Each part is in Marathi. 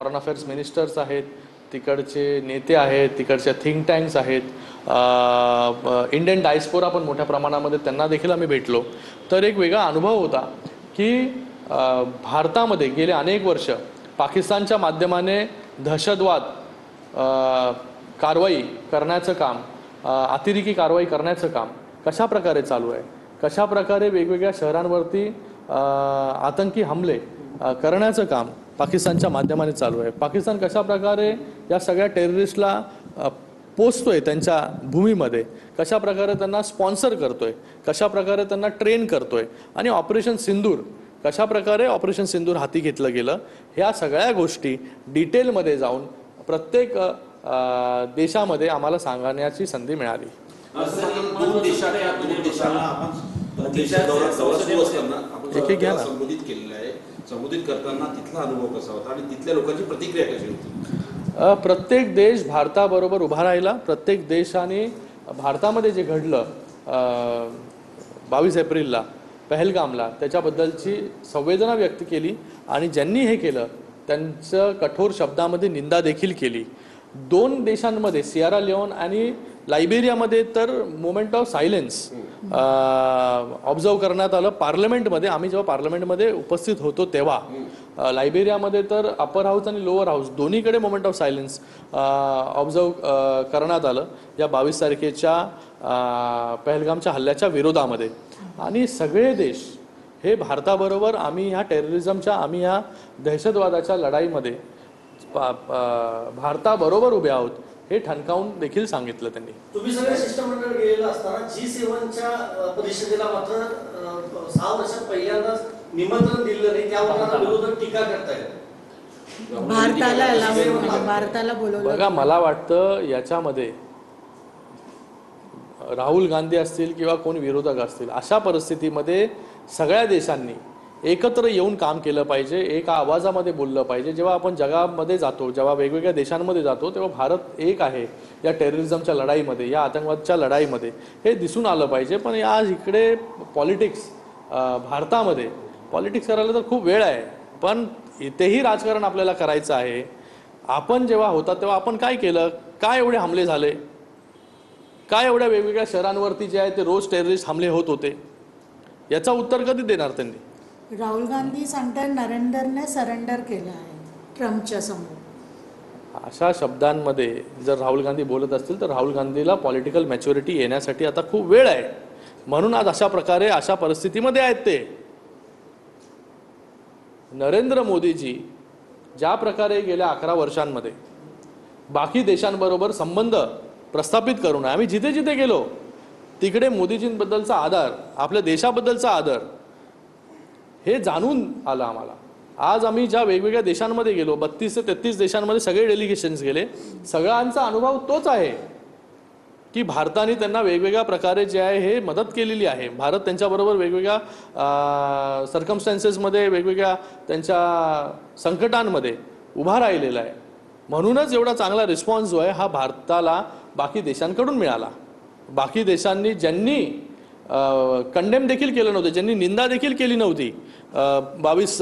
फॉरेन अफेअर्स मिनिस्टर्स आहेत, तिकडचे नेते आहेत, तिकडच्या थिंक टँक्स आहेत, इंडियन डायस्पोरा पण मोठ्या प्रमाणामध्ये त्यांना देखील आम्ही भेटलो. तर एक वेगळा अनुभव होता की भारतामध्ये गेले अनेक वर्ष पाकिस्तानच्या माध्यमाने दहशतवाद कारवाई करण्याचं काम, अतिरेकी कारवाई करण्याचं काम कशा प्रकारे चालू आहे, कशा प्रकारे वेगवेगळ्या शहरांवरती आतंकी हमले करण्याचं काम पाकिस्तानच्या माध्यमाने चालू आहे. पाकिस्तान कशा प्रकारे या सगळ्या टेररिस्टला पोचतोय त्यांच्या भूमीमध्ये, कशा प्रकारे त्यांना स्पॉन्सर करतोय, कशा प्रकारे त्यांना ट्रेन करतोय आणि ऑपरेशन सिंदूर कशा प्रकारे ऑपरेशन सिंदूर हाती घेतलं गेलं, ह्या सगळ्या गोष्टी डिटेलमध्ये जाऊन प्रत्येक देशामध्ये आम्हाला सांगण्याची संधी मिळाली. संबोधित करताना तिथला अनुभव कसा होता आणि तिथल्या लोकांची प्रतिक्रिया कशी होती? प्रत्येक देश भारताबरोबर उभा राहिला. प्रत्येक देशाने भारतामध्ये जे घडलं 22 एप्रिलला पहलगामला त्याच्याबद्दलची संवेदना व्यक्त केली आणि ज्यांनी हे केलं त्यांचं कठोर शब्दामध्ये निंदा देखील केली. दोन देशांमध्ये सियरा लिओन आणि लायबेरियामध्ये तर मोमेंट ऑफ सायलेन्स ऑब्झर्व करण्यात आलं पार्लमेंटमध्ये. आम्ही जेव्हा पार्लमेंटमध्ये उपस्थित होतो तेव्हा लायबेरियामध्ये तर अपर हाऊस आणि लोअर हाऊस दोन्हीकडे मोमेंट ऑफ सायलेन्स ऑब्झर्व करण्यात आलं या 22 तारखेच्या पहलगामच्या हल्ल्याच्या विरोधामध्ये. आणि सगळे देश हे भारताबरोबर आम्ही ह्या टेररिझमच्या, आम्ही ह्या दहशतवादाच्या लढाईमध्ये भारताबरोबर उभे आहोत हे ठणकावून देखील सांगितलं त्यांनी. तुम्ही सगळे शिष्टमंडळ गेलेलं असताना G7च्या परिषदेला मात्र 6 वर्षात पहिल्यांदाच निमंत्रण दिलं नाही, त्यावर विरोधक टीका करतायत. भारताला बोलवलं. बघा, मला वाटतं याच्यामध्ये राहुल गांधी असतील किंवा कोण विरोधक असतील, अशा परिस्थितीमध्ये सगळ्या देशांनी एकत्र येऊन काम केलं पाहिजे, एका आवाजामध्ये बोललं पाहिजे. जेव्हा आपण जगामध्ये जातो, जेव्हा वेगवेगळ्या देशांमध्ये जातो, तेव्हा भारत एक आहे या टेररिझमच्या लढाईमध्ये, या आतंकवादच्या लढाईमध्ये, हे दिसून आलं पाहिजे. पण आज इकडे पॉलिटिक्स, भारतामध्ये पॉलिटिक्स करायला तर खूप वेळ आहे, पण इथेही राजकारण आपल्याला करायचं आहे. आपण जेव्हा होता तेव्हा आपण काय केलं, काय एवढे हमले झाले, काय एवढ्या वेगवेगळ्या शहरांवरती जे आहे ते रोज टेररिस्ट हमले होत होते, याचं उत्तर कधी देणार त्यांनी? राहुल गांधी सांगतात नरेंद्रने सरेंडर केलं आहे ट्रम्पच्या समोर. अशा शब्दांमध्ये जर राहुल गांधी बोलत असतील तर राहुल गांधीला पॉलिटिकल मॅच्युरिटी येण्यासाठी आता खूप वेळ आहे, म्हणून आज अशा प्रकारे अशा परिस्थितीमध्ये आहेत ते. नरेंद्र मोदीजी ज्या प्रकारे गेल्या 11 वर्षांमध्ये बाकी देशांबरोबर संबंध प्रस्थापित करून, आम्ही जिथे जिथे गेलो तिकडे मोदीजींबद्दलचा आदर, आपल्या देशाबद्दलचा आदर हे जाणून आलं आम्हाला. आज आम्ही ज्या वेगवेगळ्या देशांमध्ये गेलो, 32 ते 33 देशांमध्ये सगळे डेलिगेशन्स गेले, सगळ्यांचा अनुभव तोच आहे की भारताने त्यांना वेगवेगळ्या प्रकारे जे आहे हे मदत केलेली आहे. भारत त्यांच्याबरोबर वेगवेगळ्या सर्कमस्टन्सेसमध्ये, वेगवेगळ्या त्यांच्या संकटांमध्ये उभा राहिलेला आहे. म्हणूनच एवढा चांगला रिस्पॉन्स जो आहे हा भारताला बाकी देशांकडून मिळाला. बाकी देशांनी ज्यांनी कंडेम देखील केलं नव्हतं, ज्यांनी निंदा देखील केली नव्हती 22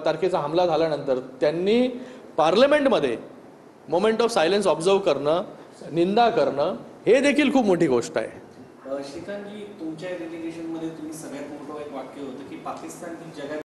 तारखेचा हमला झाल्यानंतर, त्यांनी पार्लमेंटमध्ये मोमेंट ऑफ सायलेन्स ऑब्झर्व करणं, निंदा करणं हे देखील खूप मोठी गोष्ट आहे. श्रीकांतजी, तुमच्या डेलिगेशनमध्ये तुम्ही सगळ्यात मोठं एक वाक्य होतं की पाकिस्तान ही जगात